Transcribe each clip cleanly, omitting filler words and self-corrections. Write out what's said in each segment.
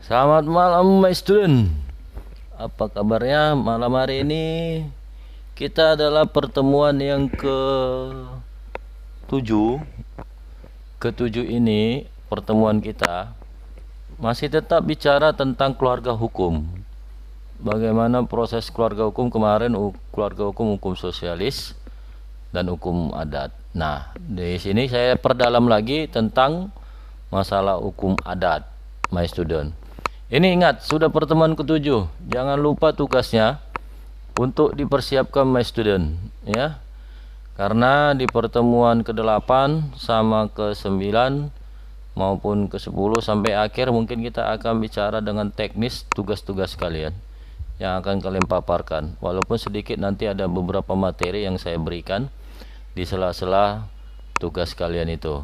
Selamat malam my student. Apa kabarnya malam hari ini? Kita adalah pertemuan yang ke-7. Ke-7 ini pertemuan kita masih tetap bicara tentang keluarga hukum. Bagaimana proses keluarga hukum kemarin, keluarga hukum, hukum sosialis dan hukum adat. Nah, di sini saya perdalam lagi tentang masalah hukum adat, my student. Ini ingat, sudah pertemuan ke-7. Jangan lupa tugasnya untuk dipersiapkan my student, ya. Karena di pertemuan ke-8 sama ke-9 maupun ke-10 sampai akhir mungkin kita akan bicara dengan teknis tugas-tugas kalian yang akan kalian paparkan. Walaupun sedikit nanti ada beberapa materi yang saya berikan di sela-sela tugas kalian itu.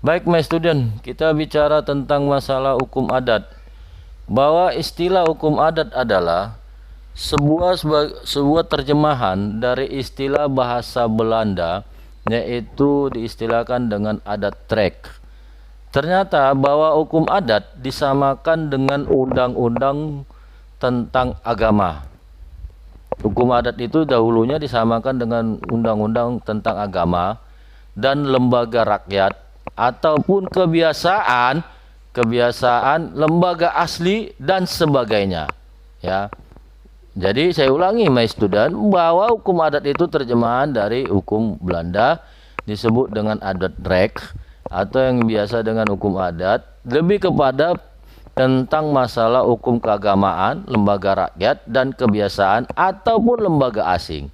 Baik my student, kita bicara tentang masalah hukum adat. Bahwa istilah hukum adat adalah sebuah terjemahan dari istilah bahasa Belanda, yaitu diistilahkan dengan adat trek. Ternyata bahwa hukum adat disamakan dengan undang-undang tentang agama. Hukum adat itu dahulunya disamakan dengan undang-undang tentang agama dan lembaga rakyat ataupun kebiasaan lembaga asli dan sebagainya, ya. Jadi saya ulangi my student, bahwa hukum adat itu terjemahan dari hukum Belanda disebut dengan adat rek atau yang biasa dengan hukum adat, lebih kepada tentang masalah hukum keagamaan, lembaga rakyat dan kebiasaan ataupun lembaga asing.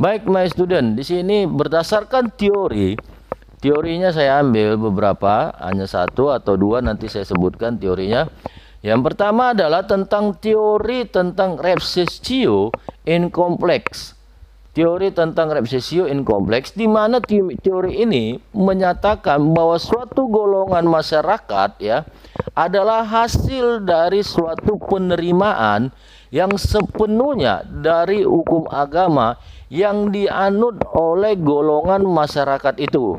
Baik my student, di sini berdasarkan Teorinya saya ambil beberapa, hanya satu atau dua nanti saya sebutkan teorinya. Yang pertama adalah tentang teori tentang repetitio in complex. Teori tentang repetitio in complex, di mana teori ini menyatakan bahwa suatu golongan masyarakat, ya, adalah hasil dari suatu penerimaan yang sepenuhnya dari hukum agama yang dianut oleh golongan masyarakat itu.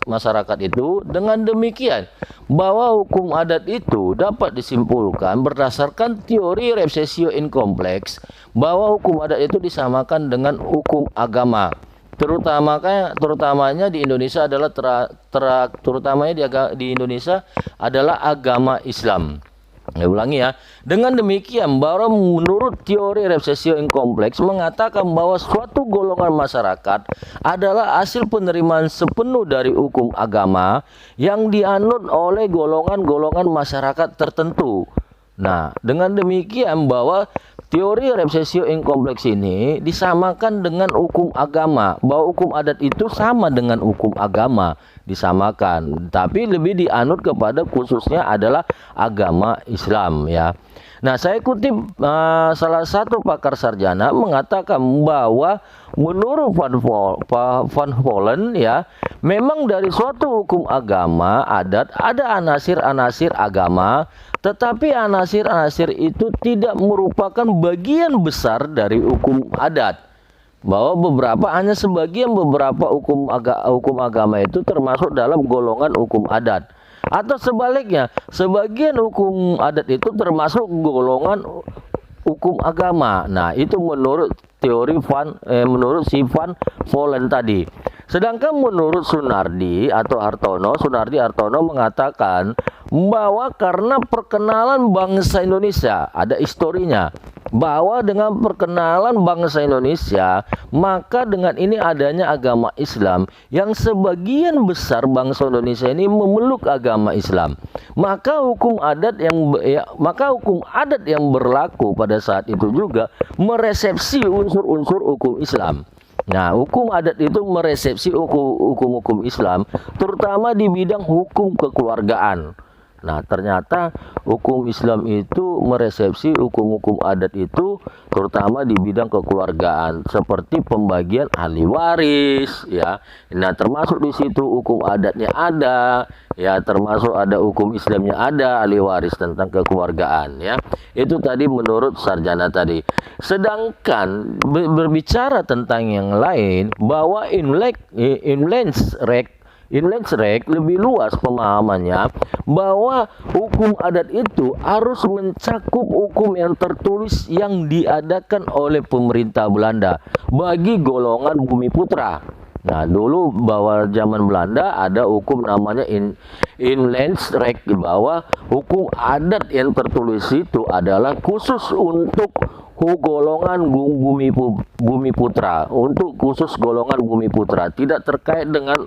Masyarakat itu, dengan demikian bahwa hukum adat itu dapat disimpulkan berdasarkan teori repetitio in complex bahwa hukum adat itu disamakan dengan hukum agama, terutamanya di Indonesia adalah di Indonesia adalah agama Islam. Saya ulangi ya. Dengan demikian, bahwa menurut teori repetitio in complex mengatakan bahwa suatu golongan masyarakat adalah hasil penerimaan sepenuh dari hukum agama yang dianut oleh golongan-golongan masyarakat tertentu. Nah, dengan demikian bahwa teori repetitio in complex ini disamakan dengan hukum agama, bahwa hukum adat itu sama dengan hukum agama, disamakan, tapi lebih dianut kepada khususnya adalah agama Islam, ya. Nah, saya kutip salah satu pakar sarjana mengatakan bahwa menurut Van Vollen, ya, memang dari suatu hukum agama adat ada anasir-anasir agama, tetapi anasir-anasir itu tidak merupakan bagian besar dari hukum adat. Bahwa hanya sebagian beberapa hukum agama itu termasuk dalam golongan hukum adat. Atau sebaliknya, sebagian hukum adat itu termasuk golongan hukum agama. Nah, itu menurut teori menurut si Van Vollen tadi. Sedangkan menurut Sunardi Hartono mengatakan bahwa karena perkenalan bangsa Indonesia, ada historinya, bahwa dengan perkenalan bangsa Indonesia, maka dengan ini adanya agama Islam yang sebagian besar bangsa Indonesia ini memeluk agama Islam, maka hukum adat yang berlaku pada saat itu juga meresepsi unsur-unsur hukum Islam. Nah, hukum adat itu meresepsi hukum-hukum Islam, terutama di bidang hukum kekeluargaan. Nah, ternyata hukum Islam itu meresepsi hukum-hukum adat itu terutama di bidang kekeluargaan, seperti pembagian ahli waris, ya. Nah, termasuk di situ hukum adatnya ada, ya, termasuk ada hukum Islamnya ada, ahli waris tentang kekeluargaan, ya. Itu tadi menurut sarjana tadi. Sedangkan berbicara tentang yang lain, bahwa inland rek Inland Rek lebih luas pemahamannya bahwa hukum adat itu harus mencakup hukum yang tertulis yang diadakan oleh pemerintah Belanda bagi golongan bumi putra. Nah, dulu bahwa zaman Belanda ada hukum namanya Inland Rek, bahwa hukum adat yang tertulis itu adalah khusus untuk golongan bumi putra, untuk khusus golongan bumi putra, tidak terkait dengan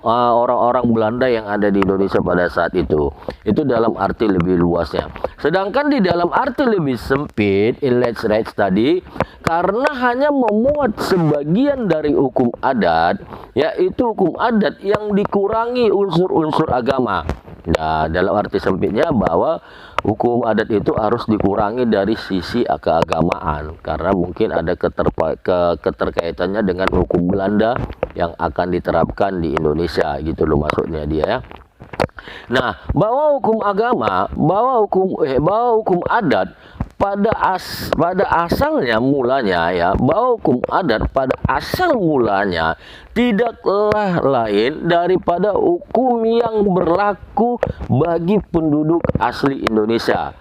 orang-orang Belanda yang ada di Indonesia pada saat itu. Itu dalam arti lebih luasnya. Sedangkan di dalam arti lebih sempit, Inland Rek tadi, karena hanya memuat sebagian dari hukum adat, yaitu hukum adat yang dikurangi unsur-unsur agama. Nah, dalam arti sempitnya bahwa hukum adat itu harus dikurangi dari sisi keagamaan, karena mungkin ada keterkaitannya dengan hukum Belanda yang akan diterapkan di Indonesia, gitu loh maksudnya dia ya. Nah, bahwa hukum agama, bahwa hukum adat pada asalnya mulanya ya, bahwa hukum adat pada asal mulanya tidaklah lain daripada hukum yang berlaku bagi penduduk asli Indonesia.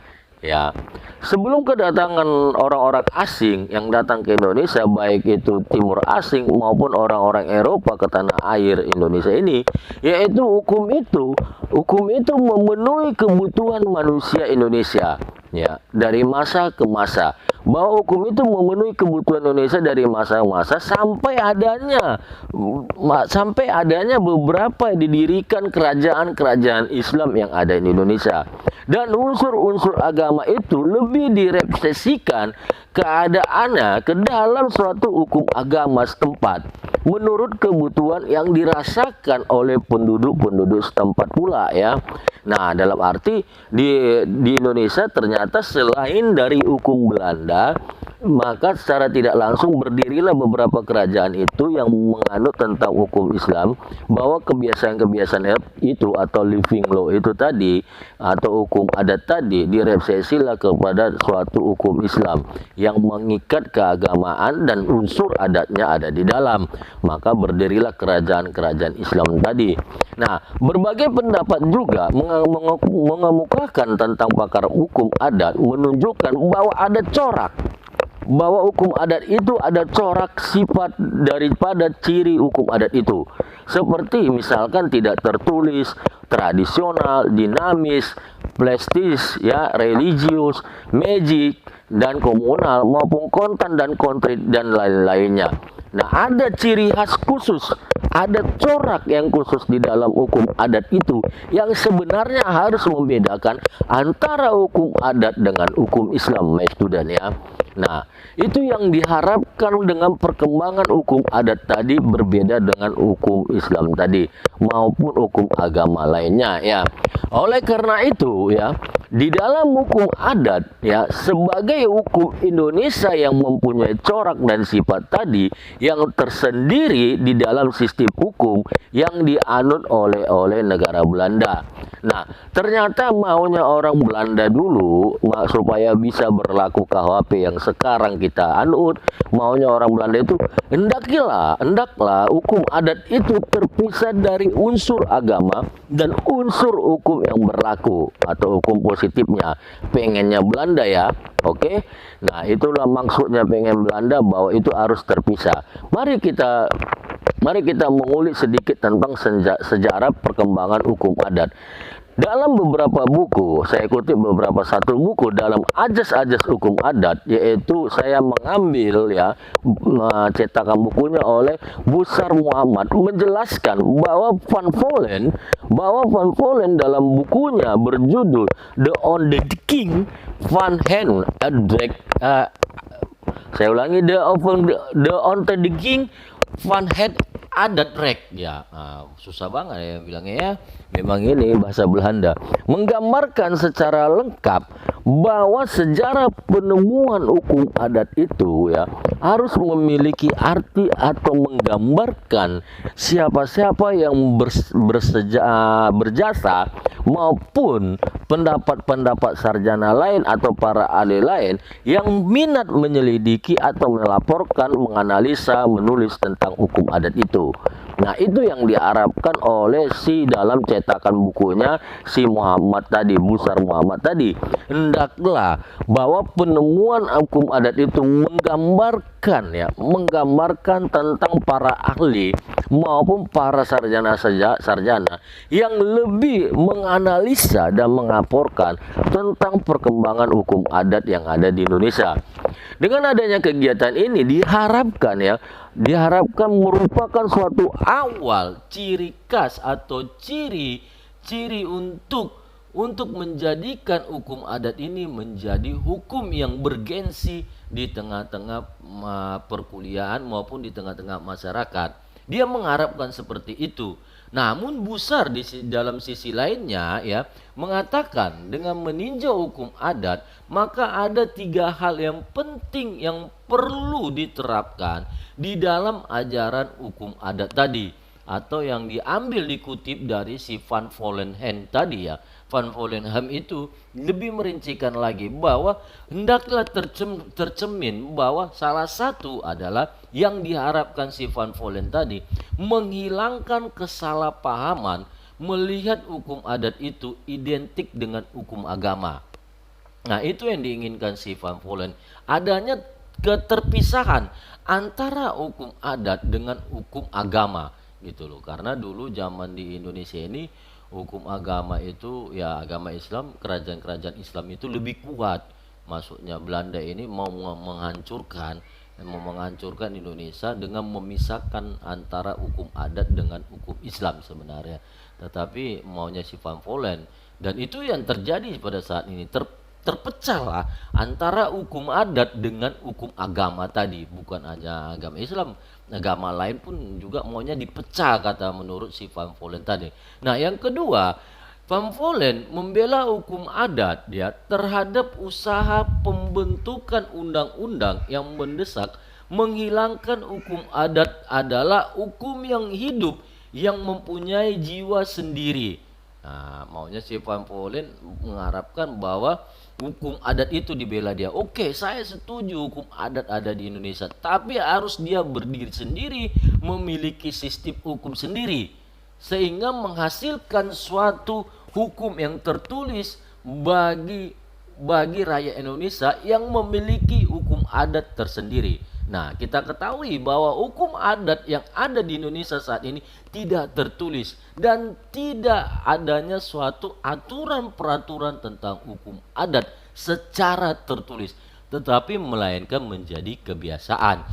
Ya, sebelum kedatangan orang-orang asing yang datang ke Indonesia, baik itu timur asing maupun orang-orang Eropa ke tanah air Indonesia ini, yaitu hukum itu memenuhi kebutuhan manusia Indonesia. Ya, dari masa ke masa, bahwa hukum itu memenuhi kebutuhan Indonesia dari masa ke masa sampai adanya beberapa didirikan kerajaan-kerajaan Islam yang ada di Indonesia. Dan unsur-unsur agama itu lebih direfleksikan keadaannya ke dalam suatu hukum agama setempat menurut kebutuhan yang dirasakan oleh penduduk-penduduk setempat pula ya. Nah, dalam arti di Indonesia ternyata selain dari hukum Belanda, maka secara tidak langsung berdirilah beberapa kerajaan itu yang menganut tentang hukum Islam, bahwa kebiasaan-kebiasaan itu atau living law itu tadi atau hukum adat tadi direfleksilah kepada suatu hukum Islam yang mengikat keagamaan dan unsur adatnya ada di dalam. Maka berdirilah kerajaan-kerajaan Islam tadi. Nah, berbagai pendapat juga mengemukakan tentang pakar hukum adat menunjukkan bahwa ada corak, bahwa hukum adat itu ada corak sifat daripada ciri hukum adat itu, seperti misalkan tidak tertulis, tradisional, dinamis, plastis, ya, religius, magic, dan komunal maupun kontan dan konkret dan lain-lainnya. Nah, ada ciri khas khusus, ada corak yang khusus di dalam hukum adat itu yang sebenarnya harus membedakan antara hukum adat dengan hukum Islam, my student ya. Nah, itu yang diharapkan dengan perkembangan hukum adat tadi berbeda dengan hukum Islam tadi maupun hukum agama lainnya ya. Oleh karena itu ya, di dalam hukum adat ya, sebagai hukum Indonesia yang mempunyai corak dan sifat tadi yang tersendiri di dalam sistem hukum yang dianut oleh negara Belanda. Nah, ternyata maunya orang Belanda dulu supaya bisa berlaku KUHP yang sekarang kita anut, maunya orang Belanda itu hendaklah hukum adat itu terpisah dari unsur agama dan unsur hukum yang berlaku atau hukum positifnya. Pengennya Belanda ya, oke? Nah, itulah maksudnya pengen Belanda, bahwa itu harus terpisah. Mari kita mengulik sedikit tentang sejarah perkembangan hukum adat. Dalam beberapa buku, saya kutip satu buku dalam ajas-ajas hukum adat, yaitu saya mengambil ya cetakan bukunya oleh Busar Muhammad, menjelaskan bahwa Van Vollen dalam bukunya berjudul The On the King Van Hen saya ulangi, The On the King Van Het Adat Rek ya. Susah banget ya bilangnya ya. Memang ini bahasa Belanda. Menggambarkan secara lengkap bahwa sejarah penemuan hukum adat itu ya harus memiliki arti atau menggambarkan siapa-siapa yang berjasa maupun pendapat-pendapat sarjana lain atau para ahli lain yang minat menyelidiki atau melaporkan, menganalisa, menulis tentang hukum adat itu. Nah, itu yang diharapkan oleh si dalam cetakan bukunya si Muhammad tadi, Busar Muhammad tadi. Hendaklah bahwa penemuan hukum adat itu menggambarkan tentang para ahli maupun para sarjana yang lebih menganalisa dan mengaporkan tentang perkembangan hukum adat yang ada di Indonesia. Dengan adanya kegiatan ini diharapkan merupakan suatu awal ciri khas atau ciri untuk menjadikan hukum adat ini menjadi hukum yang bergensi di tengah-tengah perkuliahan maupun di tengah-tengah masyarakat. Dia mengharapkan seperti itu. Namun Busar dalam sisi lainnya mengatakan dengan meninjau hukum adat maka ada 3 hal yang penting yang perlu diterapkan di dalam ajaran hukum adat tadi, atau yang dikutip dari si Van Vollenhoven tadi Van Vollenhoven itu lebih merincikan lagi bahwa hendaklah tercermin bahwa salah satu adalah yang diharapkan si Van Vollenhoven tadi menghilangkan kesalahpahaman melihat hukum adat itu identik dengan hukum agama. Nah, itu yang diinginkan si Van Vollenhoven, adanya keterpisahan antara hukum adat dengan hukum agama gitu loh. Karena dulu zaman di Indonesia ini hukum agama itu agama Islam, kerajaan-kerajaan Islam itu lebih kuat. Maksudnya Belanda ini mau menghancurkan Indonesia dengan memisahkan antara hukum adat dengan hukum Islam sebenarnya. Tetapi maunya si Van Vollenhoven, dan itu yang terjadi pada saat ini, terpecahlah antara hukum adat dengan hukum agama tadi. Bukan hanya agama Islam, agama lain pun juga maunya dipecah kata menurut si Van Vollenhoven tadi. Nah, yang kedua, Van Vollenhoven membela hukum adat terhadap usaha pembentukan undang-undang yang mendesak menghilangkan hukum adat adalah hukum yang hidup yang mempunyai jiwa sendiri. Nah, maunya si Van Vollenhoven mengharapkan bahwa hukum adat itu dibela dia. Oke, saya setuju hukum adat ada di Indonesia, tapi harus dia berdiri sendiri, memiliki sistem hukum sendiri, sehingga menghasilkan suatu hukum yang tertulis bagi rakyat Indonesia yang memiliki hukum adat tersendiri. Nah, kita ketahui bahwa hukum adat yang ada di Indonesia saat ini tidak tertulis dan tidak adanya suatu aturan-peraturan tentang hukum adat secara tertulis, tetapi melainkan menjadi kebiasaan.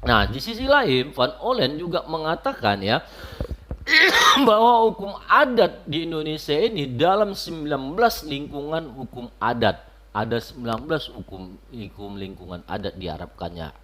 Nah, di sisi lain Van Vollenhoven juga mengatakan bahwa hukum adat di Indonesia ini dalam 19 lingkungan hukum adat. Ada 19 hukum lingkungan adat diharapkannya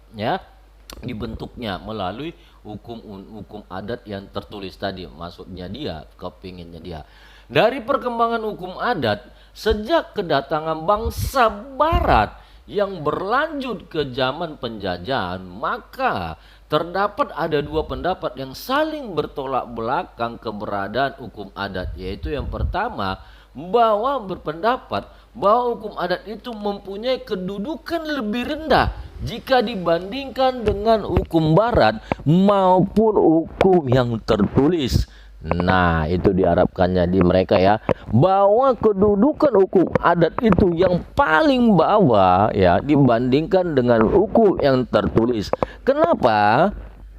dibentuknya melalui hukum adat yang tertulis tadi. Maksudnya dia, kepinginnya dia. Dari perkembangan hukum adat sejak kedatangan bangsa barat yang berlanjut ke zaman penjajahan, maka terdapat ada 2 pendapat yang saling bertolak belakang keberadaan hukum adat, yaitu yang pertama bahwa berpendapat bahwa hukum adat itu mempunyai kedudukan lebih rendah jika dibandingkan dengan hukum barat maupun hukum yang tertulis. Nah, itu diharapkannya di mereka bahwa kedudukan hukum adat itu yang paling bawah dibandingkan dengan hukum yang tertulis. Kenapa?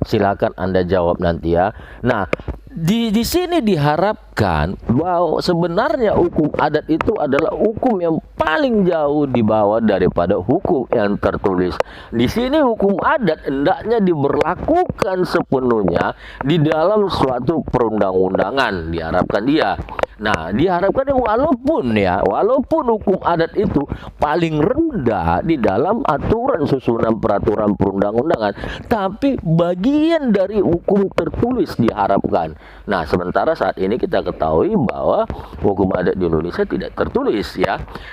Silakan Anda jawab nanti Nah, di sini diharapkan bahwa sebenarnya hukum adat itu adalah hukum yang paling jauh di bawah daripada hukum yang tertulis. Di sini hukum adat hendaknya diberlakukan sepenuhnya di dalam suatu perundang-undangan, diharapkan dia. Nah, diharapkan walaupun hukum adat itu paling rendah di dalam aturan susunan peraturan perundang-undangan, tapi bagian dari hukum tertulis diharapkan. Nah, sementara saat ini kita ketahui bahwa hukum adat di Indonesia tidak tertulis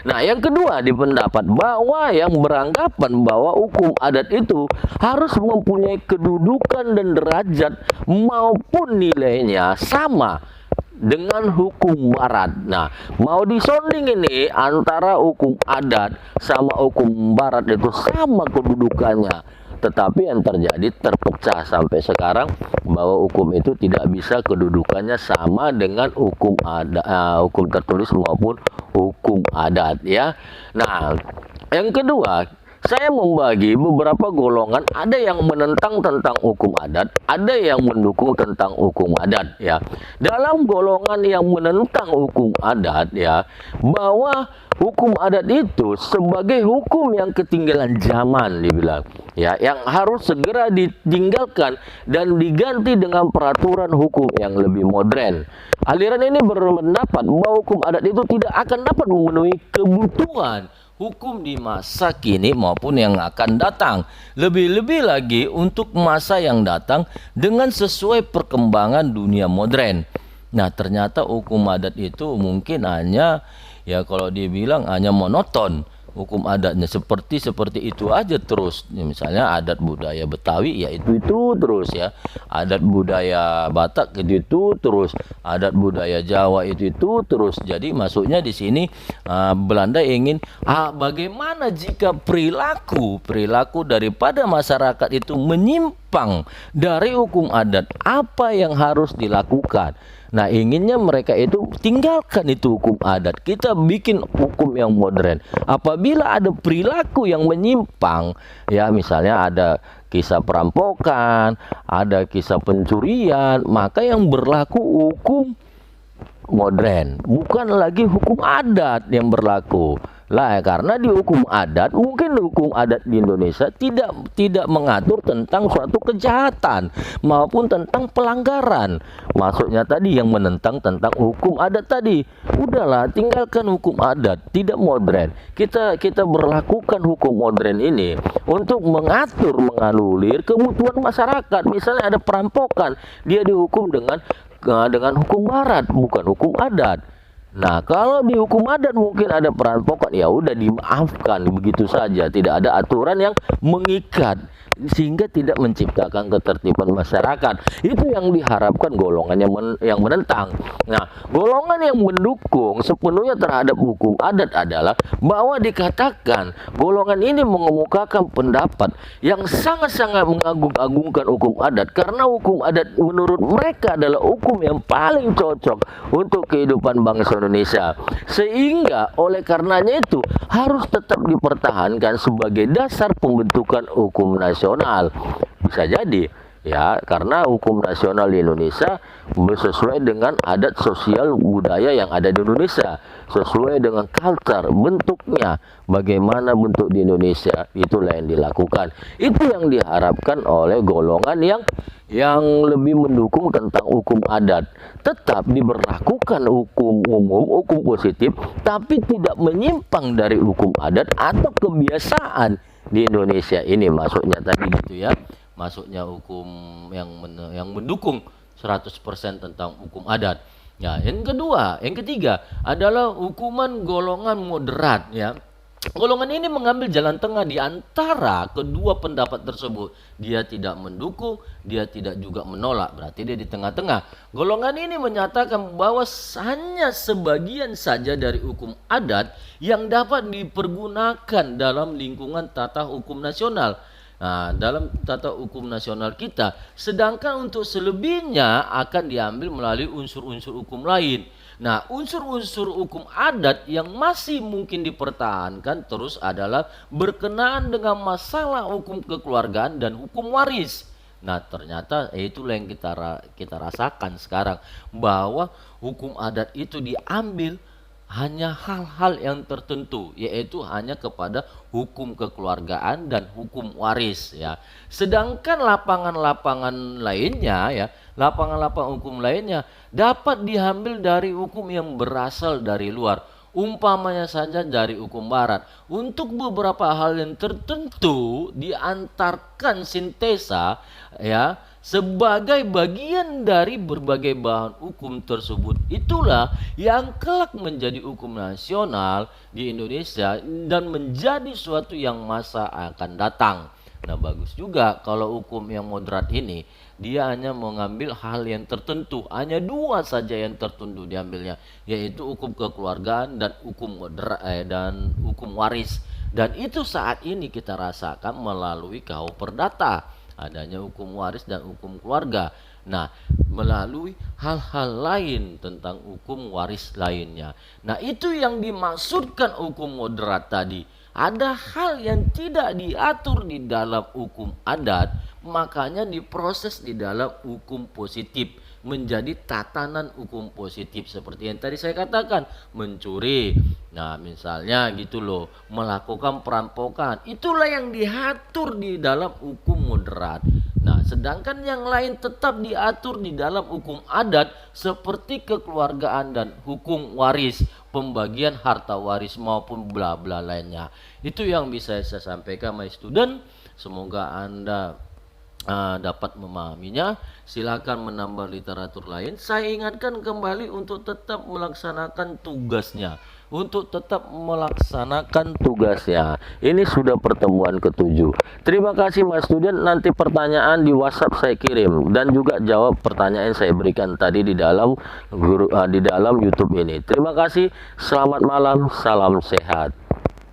Nah, yang kedua di pendapat bahwa yang beranggapan bahwa hukum adat itu harus mempunyai kedudukan dan derajat maupun nilainya sama dengan hukum barat. Nah, mau disonding ini antara hukum adat sama hukum barat itu sama kedudukannya. Tetapi yang terjadi terpecah sampai sekarang bahwa hukum itu tidak bisa kedudukannya sama dengan hukum tertulis maupun hukum adat ya. Nah, yang kedua, saya membagi beberapa golongan, ada yang menentang tentang hukum adat, ada yang mendukung tentang hukum adat ya. Dalam golongan yang menentang hukum adat ya, bahwa hukum adat itu sebagai hukum yang ketinggalan zaman dibilang ya, yang harus segera ditinggalkan dan diganti dengan peraturan hukum yang lebih modern. Aliran ini berpendapat bahwa hukum adat itu tidak akan dapat memenuhi kebutuhan hukum di masa kini maupun yang akan datang. Lebih-lebih lagi untuk masa yang datang dengan sesuai perkembangan dunia modern. Nah, ternyata hukum adat itu mungkin hanya, ya kalau dia bilang hanya monoton. Hukum adatnya seperti itu aja terus. Ya, misalnya adat budaya Betawi ya itu terus ya. Adat budaya Batak itu terus. Adat budaya Jawa itu terus. Jadi masuknya di sini Belanda ingin bagaimana jika perilaku daripada masyarakat itu menyimpang dari hukum adat, apa yang harus dilakukan? Nah, inginnya mereka itu tinggalkan itu hukum adat. Kita bikin hukum yang modern. Apabila ada perilaku yang menyimpang, ya misalnya ada kisah perampokan, ada kisah pencurian, maka yang berlaku hukum modern, bukan lagi hukum adat yang berlaku. Lah, karena di hukum adat, mungkin hukum adat di Indonesia tidak mengatur tentang suatu kejahatan maupun tentang pelanggaran. Maksudnya tadi yang menentang tentang hukum adat tadi. Udahlah, tinggalkan hukum adat, tidak modern. Kita berlakukan hukum modern ini untuk menganulir kebutuhan masyarakat. Misalnya ada perampokan, dia dihukum dengan hukum barat, bukan hukum adat. Nah, kalau di hukum adat mungkin ada perampokan, ya udah dimaafkan begitu saja, tidak ada aturan yang mengikat sehingga tidak menciptakan ketertiban masyarakat. Itu yang diharapkan golongan yang menentang. Nah, golongan yang mendukung sepenuhnya terhadap hukum adat adalah bahwa dikatakan golongan ini mengemukakan pendapat yang sangat-sangat mengagung-agungkan hukum adat, karena hukum adat menurut mereka adalah hukum yang paling cocok untuk kehidupan bangsa Indonesia, sehingga oleh karenanya itu harus tetap dipertahankan sebagai dasar pembentukan hukum nasional. Bisa jadi ya, karena hukum nasional di Indonesia sesuai dengan adat sosial budaya yang ada di Indonesia, sesuai dengan culture bentuknya, bagaimana bentuk di Indonesia, itulah yang dilakukan. Itu yang diharapkan oleh golongan yang lebih mendukung tentang hukum adat. Tetap diberlakukan hukum umum, hukum positif, tapi tidak menyimpang dari hukum adat atau kebiasaan di Indonesia ini. Maksudnya tadi gitu ya, masuknya hukum yang mendukung 100% tentang hukum adat. Ya, yang ketiga adalah hukuman golongan moderat ya. Golongan ini mengambil jalan tengah di antara kedua pendapat tersebut. Dia tidak mendukung, dia tidak juga menolak, berarti dia di tengah-tengah. Golongan ini menyatakan bahwa hanya sebagian saja dari hukum adat yang dapat dipergunakan dalam lingkungan tata hukum nasional. Nah, dalam tata hukum nasional kita, sedangkan untuk selebihnya akan diambil melalui unsur-unsur hukum lain. Nah, unsur-unsur hukum adat yang masih mungkin dipertahankan terus adalah berkenaan dengan masalah hukum kekeluargaan dan hukum waris. Nah, ternyata itulah yang kita rasakan sekarang, bahwa hukum adat itu diambil hanya hal-hal yang tertentu, yaitu hanya kepada hukum kekeluargaan dan hukum waris ya. Sedangkan lapangan-lapangan lainnya ya, lapangan-lapangan hukum lainnya dapat diambil dari hukum yang berasal dari luar, umpamanya saja dari hukum barat. Untuk beberapa hal yang tertentu diantarkan sintesa ya, sebagai bagian dari berbagai bahan hukum tersebut. Itulah yang kelak menjadi hukum nasional di Indonesia dan menjadi suatu yang masa akan datang. Nah, bagus juga kalau hukum yang moderat ini dia hanya mengambil hal yang tertentu, hanya dua saja yang tertentu diambilnya, yaitu hukum kekeluargaan dan hukum moderat dan hukum waris. Dan itu saat ini kita rasakan melalui KUH Perdata, adanya hukum waris dan hukum keluarga. Nah, melalui hal-hal lain tentang hukum waris lainnya. Nah, itu yang dimaksudkan hukum moderat tadi. Ada hal yang tidak diatur di dalam hukum adat, makanya diproses di dalam hukum positif, menjadi tatanan hukum positif seperti yang tadi saya katakan, mencuri. Nah, misalnya gitu loh, melakukan perampokan. Itulah yang diatur di dalam hukum moderat. Nah, sedangkan yang lain tetap diatur di dalam hukum adat seperti kekeluargaan dan hukum waris, pembagian harta waris maupun bla bla lainnya. Itu yang bisa saya sampaikan my student. Semoga Anda dapat memahaminya. Silakan menambah literatur lain. Saya ingatkan kembali untuk tetap melaksanakan tugasnya. Ini sudah pertemuan ke-7. Terima kasih mas student. Nanti pertanyaan di WhatsApp saya kirim dan juga jawab pertanyaan yang saya berikan tadi di dalam YouTube ini. Terima kasih. Selamat malam. Salam sehat.